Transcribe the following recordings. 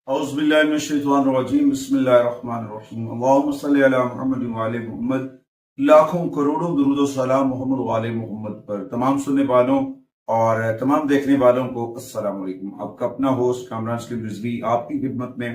औज़ुबिल्लाहिमिनश्शैतानिर्रजीम बिस्मिल्लाहिर्रहमानिर्रहीम अल्लाहुम्मा सल्लि अला मुहम्मद व आले मुहम्मद। लाखों करोड़ों दुरूद व सलाम मोहम्मद व आले मोहम्मद पर। तमाम सुनने वालों और तमाम देखने वालों को अस्सलाम वालेकुम। आपका अपना होस्ट कामरान सलीम रिजवी आपकी खिदमत में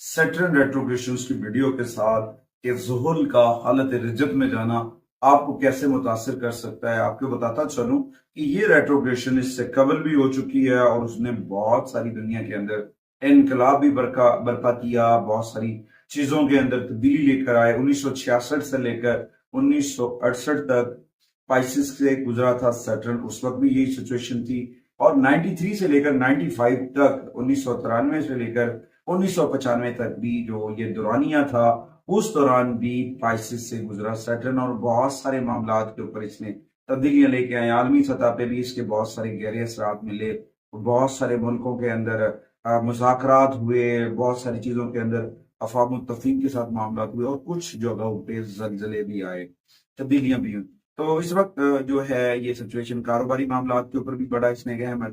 सैटर्न रेट्रोग्रेशंस की वीडियो के साथ कि ज़ुहुल का हालत रिजत में जाना आपको कैसे मुतासिर कर सकता है। आपको बताता चलूं कि ये रेट्रोग्रेशन इससे कबल भी हो चुकी है और उसने बहुत सारी दुनिया के अंदर इनकलाब भी बरपा किया, बहुत सारी चीजों के अंदर तब्दीली लेकर आए। 1966 से लेकर 1968 तक पाइसिस से गुजरा था सैटर्न, उस वक्त भी यही सिचुएशन थी। और 93 से लेकर 95 तक, 1993 से लेकर 1995 तक भी जो ये दौरानिया था, उस दौरान भी पाइसिस से गुजरा सैटर्न और बहुत सारे मामलात के ऊपर इसने तब्दीलियां लेके आए। आलमी सतह पे भी इसके बहुत सारे गहरे असरात मिले। बहुत सारे मुल्कों के अंदर मुज़ाकरात हुए, बहुत सारी चीजों के अंदर अफ़वाह मुत्तफ़ीक़ के साथ मामला हुए और कुछ जगहों पे जलजले भी आए, तब्दीलियां भी हुई। तो इस वक्त जो है ये सिचुएशन कारोबारी मामला के ऊपर भी बड़ा इसने गहम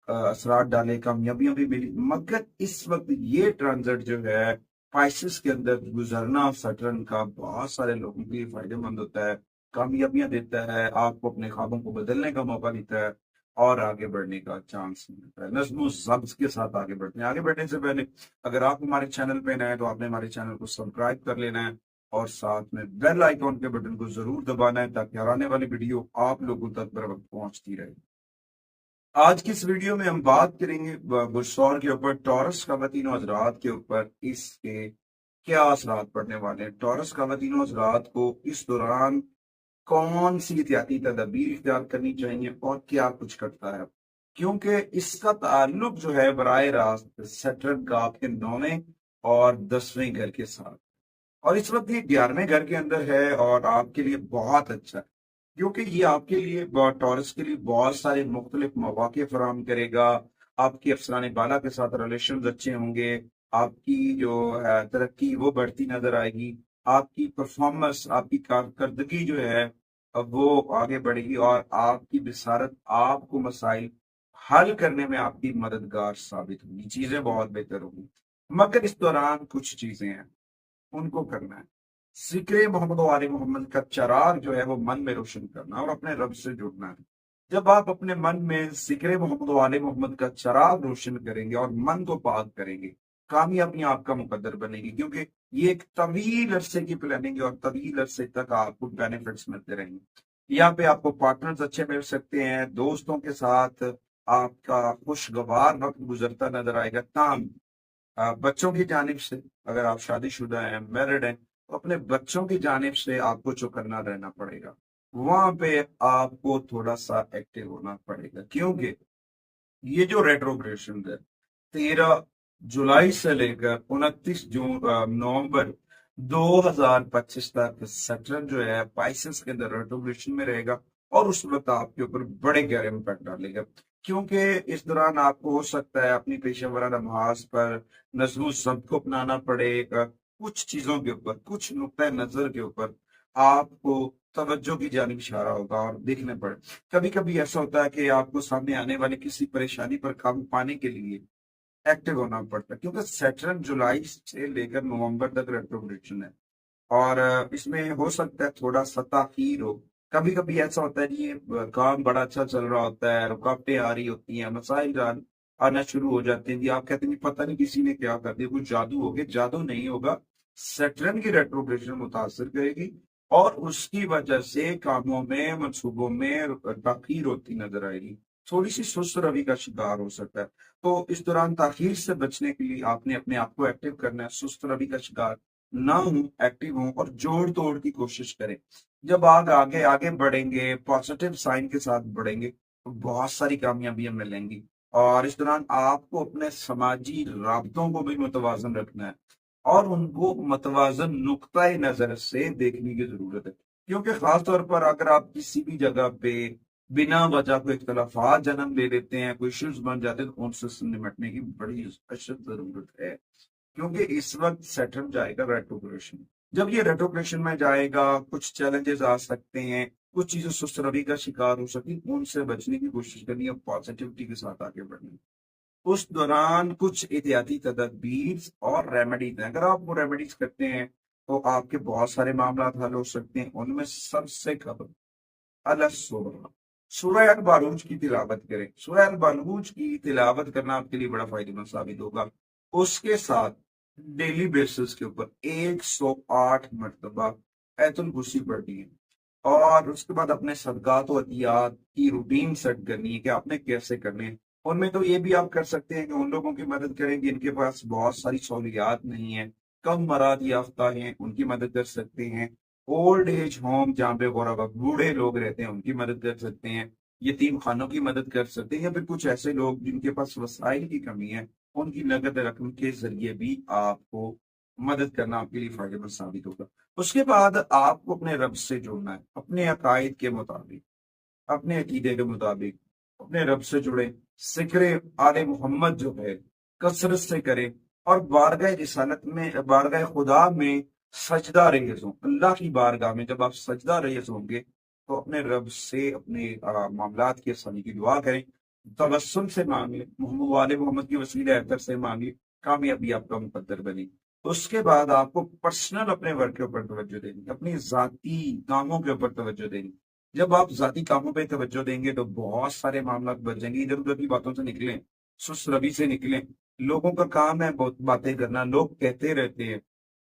असरात डाले, कामयाबियां भी मिली। मगर इस वक्त ये ट्रांजिट जो है पाइसिस के अंदर गुजरना सैटर्न का बहुत सारे लोगों के लिए फायदेमंद होता है, कामयाबियां देता है, आपको अपने ख्वाबों को बदलने का मौका देता है और आगे बढ़ने का चांस मिलता है। नज़्म ज़ब्त के साथ आगे बढ़ते हैं। आगे बढ़ने से पहले अगर आप हमारे चैनल पे नए हैं तो आपने हमारे चैनल को सब्सक्राइब कर लेना है और साथ में बेल आइकॉन के बटन को जरूर दबाना है ताकि आने वाली वीडियो आप लोगों तक बर वक्त पहुंचती रहे। आज की इस वीडियो में हम बात करेंगे बुशौर के ऊपर, टॉरस ख़वातीन हज़रात के ऊपर इसके क्या असरात पड़ने वाले हैं। टॉरस ख़वातीन हज़रात को इस दौरान कौन सी एहतियाती तदाबीर इख्तियार करनी चाहिए और क्या कुछ करता है, क्योंकि इसका ताल्लुक जो है बराह रास्त सैटर्न का आपके 9वें और 10वें घर के साथ, और इस वक्त ये 11वें घर के अंदर है और आपके लिए बहुत अच्छा है क्योंकि ये आपके लिए टॉरस के लिए बहुत सारे मुख्तलिफ मौके फराहम करेगा। आपकी अफसरान बाला के साथ रिलेशन अच्छे होंगे, आपकी जो तरक्की वो बढ़ती नजर आएगी, आपकी परफॉर्मेंस, आपकी कारकर्दगी जो है अब वो आगे बढ़ेगी और आपकी बिसारत आपको मसाइल हल करने में आपकी मददगार साबित होगी, चीजें बहुत बेहतर होंगी। मगर इस दौरान कुछ चीजें हैं, उनको करना है। जिक्र मोहम्मद वाले मोहम्मद का चराग जो है वो मन में रोशन करना और अपने रब से जुड़ना है। जब आप अपने मन में जिक्र मोहम्मद वाले मोहम्मद का चराग रोशन करेंगे और मन को पाक करेंगे, कामयाबी आपका मुकद्दर बनेगी, क्योंकि ये एक तवील अरसे की प्लानिंग है और तवील अरसे तक आपको बेनिफिट्स मिलते रहेंगे। यहाँ पे आपको पार्टनर्स अच्छे मिल सकते हैं, दोस्तों के साथ आपका खुशगवार वक्त गुजरता नजर आएगा। ताम बच्चों की जानिब से, अगर आप शादीशुदा हैं, मैरिड हैं, तो अपने बच्चों की जानिब से आपको चौकन्ना रहना पड़ेगा। वहां पे आपको थोड़ा सा एक्टिव होना पड़ेगा, क्योंकि ये जो रेट्रोग्रेशन है 13 जुलाई से लेकर 29 नवंबर 2025 तक सैटर्न जो है पाइसेस के अंदर रेट्रोग्रेशन में रहेगा और उस वक्त आपके ऊपर बड़े गहरे इम्पैक्ट डालेगा। क्योंकि इस दौरान आपको हो सकता है अपनी पेशा वराना महाज पर नज़्म ज़ब्त को अपनाना पड़ेगा, कुछ चीजों के ऊपर, कुछ नुक्ता नजर के ऊपर आपको तवज्जो की जानिब इशारा होगा और देखने पड़े। कभी कभी ऐसा होता है कि आपको सामने आने वाली किसी परेशानी पर काबू पाने के लिए एक्टिव होना पड़ता है, क्योंकि सैटर्न जुलाई से लेकर नवंबर तक रेट्रोग्रेशन है और इसमें हो सकता है थोड़ा सा ताखीर हो। कभी कभी ऐसा होता है जी, काम बड़ा अच्छा चल रहा होता है, रुकावटें आ रही होती हैं, मसाइल आना शुरू हो जाते हैं जी, आप कहते हैं पता नहीं किसी ने क्या कर दिया, कुछ जादू हो गया। जादू नहीं होगा, सैटर्न की रेट्रोग्रेशन मुतासर करेगी और उसकी वजह से कामों में, मंसूबों में ताखीर होती नजर आएगी, थोड़ी सी सुस्त रवि का शिकार हो सकता है। तो इस दौरान ताखीर से बचने के लिए आपने अपने आप को एक्टिव करना है, सुस्त रवि का शिकार ना हो, एक्टिव हो और जोड़ तोड़ की कोशिश करें। जब आप आगे आगे बढ़ेंगे, पॉजिटिव साइन के साथ बढ़ेंगे, तो बहुत सारी कामयाबियां मिलेंगी। और इस दौरान आपको अपने समाजी राबतों को भी मुतवाजन रखना है और उनको मुतवाजन नुक्ता नजर से देखने की जरूरत है, क्योंकि खास तौर पर अगर आप किसी भी जगह पे बिना वजह को इख्तलाफात जन्म ले लेते हैं, कोई इश्यूज बन जाते हैं, तो उनसे निपटने की बड़ी अशद जरूरत है। क्योंकि इस वक्त सैटर्न जाएगा रेट्रोग्रेशन। जब ये रेट्रोग्रेशन में जाएगा, कुछ चैलेंजेस आ सकते हैं, कुछ चीजें सुस्त रवि का शिकार हो सकती है, उनसे बचने की कोशिश करनी है, पॉजिटिविटी के साथ आगे बढ़नी है। اس دوران کچھ احتیاطی تدابیر اور ریمیڈیز ہیں، اگر آپ وہ ریمیڈیز کرتے ہیں تو آپ کے بہت سارے معاملات حل ہو سکتے ہیں۔ ان میں سب سے قبل سورہ البروج کی تلاوت کریں۔ سورہ البروج کی تلاوت کرنا آپ کے لیے بڑا فائدہ مند ثابت ہوگا۔ اس کے ساتھ ڈیلی بیسس کے اوپر 108 مرتبہ آیت الکرسی پڑھنی ہے، اور اس کے بعد اپنے صدقات و عطیات کی روٹین سیٹ کرنی ہے کہ آپ نے کیسے کرنے ہیں۔ ان میں تو یہ بھی آپ کر سکتے ہیں کہ ان لوگوں کی مدد کریں گے ان کے پاس بہت ساری سہولیات نہیں ہیں، کم مراد یافتہ ہیں، ان کی مدد کر سکتے ہیں۔ اولڈ ایج ہوم جہاں پہ غربا بوڑھے لوگ رہتے ہیں ان کی مدد کر سکتے ہیں، یتیم خانوں کی مدد کر سکتے ہیں، یا پھر کچھ ایسے لوگ جن کے پاس وسائل کی کمی ہے ان کی نقد رقم کے ذریعے بھی آپ کو مدد کرنا آپ کے لیے فائدہ مند ثابت ہوگا۔ اس کے بعد آپ کو اپنے رب سے جڑنا ہے، اپنے عقائد کے مطابق، اپنے عقیدے کے مطابق اپنے رب سے جڑے، ذکر آل محمد جو ہے کثرت سے کریں، اور بارگاہ رسالت میں، بارگاہ خدا میں سجدہ ریز ہوں۔ اللہ کی بارگاہ میں جب آپ سجدہ ریز ہوں گے تو اپنے رب سے اپنے معاملات کی آسانی کی دعا کریں، تبسم سے مانگیں، محمد والے محمد کی وسیلہ احتر سے مانگیں، کامیابی آپ کا مقدر بنے۔ اس کے بعد آپ کو پرسنل اپنے ورک کے اوپر توجہ دینی، اپنی ذاتی کاموں کے اوپر توجہ دینی۔ جب آپ ذاتی کاموں پہ توجہ دیں گے تو بہت سارے معاملات بچ جائیں گے، ادھر ادھر کی باتوں سے نکلیں، سست روی سے نکلیں۔ لوگوں کا کام ہے بہت باتیں کرنا، لوگ کہتے رہتے ہیں،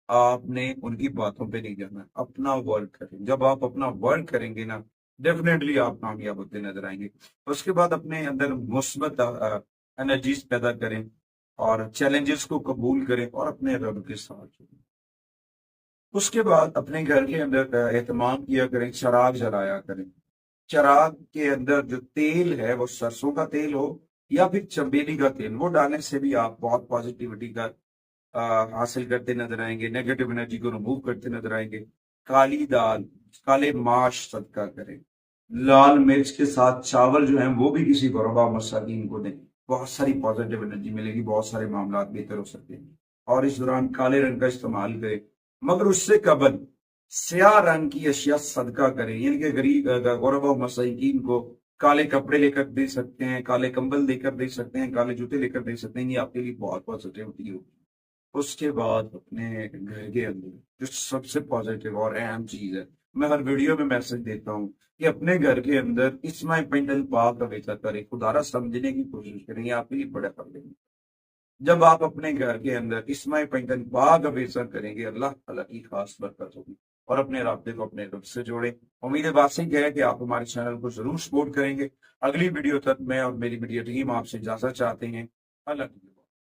آپ نے ان کی باتوں پہ نہیں جانا، اپنا ورک کریں۔ جب آپ اپنا ورک کریں گے نا ڈیفینیٹلی آپ کامیاب ہوتے نظر آئیں گے۔ اس کے بعد اپنے اندر مثبت انرجیز پیدا کریں اور چیلنجز کو قبول کریں اور اپنے رب کے ساتھ جڑیں۔ اس کے بعد اپنے گھر کے اندر اہتمام کیا کریں، چراغ جلایا کریں۔ چراغ کے اندر جو تیل ہے وہ سرسوں کا تیل ہو یا پھر چمیلی کا تیل، وہ ڈالنے سے بھی آپ بہت پازیٹیوٹی کا حاصل کرتے نظر آئیں گے، نیگیٹو انرجی کو ریموو کرتے نظر آئیں گے۔ کالی دال، کالے ماش صدقہ کریں۔ لال مرچ کے ساتھ چاول جو ہیں وہ بھی کسی غربا مساکین کو دیں، بہت ساری پازیٹیو انرجی ملے گی، بہت سارے معاملات بہتر ہو سکتے ہیں۔ اور اس دوران کالے رنگ کا استعمال کریں، مگر اس سے قبل سیاہ رنگ کی اشیاء صدقہ کریں، یعنی کہ غریب غربا و مساکین کو کالے کپڑے لے کر دے سکتے ہیں، کالے کمبل لے کر دے سکتے ہیں، کالے جوتے لے کر دے سکتے ہیں، یہ آپ کے لیے بہت پازیٹیو ہوتی ہوگی۔ اس کے بعد اپنے گھر کے اندر جو سب سے پازیٹیو اور اہم چیز ہے، میں ہر ویڈیو میں میسج دیتا ہوں کہ اپنے گھر کے اندر اسماء پینٹل پاک کا ویچا کریں، خدا را سمجھنے کی کوشش کریں، یہ آپ کے لیے بڑا کر لیں گے۔ جب آپ اپنے گھر کے اندر اسماء پینٹل پاک کا ویچا کریں گے اللہ تعالیٰ کی خاص برکت ہوگی، اور اپنے رابطے کو اپنے رب سے جوڑیں۔ امید بات سے ہے کہ آپ ہمارے چینل کو ضرور سپورٹ کریں گے۔ اگلی ویڈیو تک میں اور میری میڈیا ٹیم آپ سے اجازت چاہتے ہیں۔ اللہ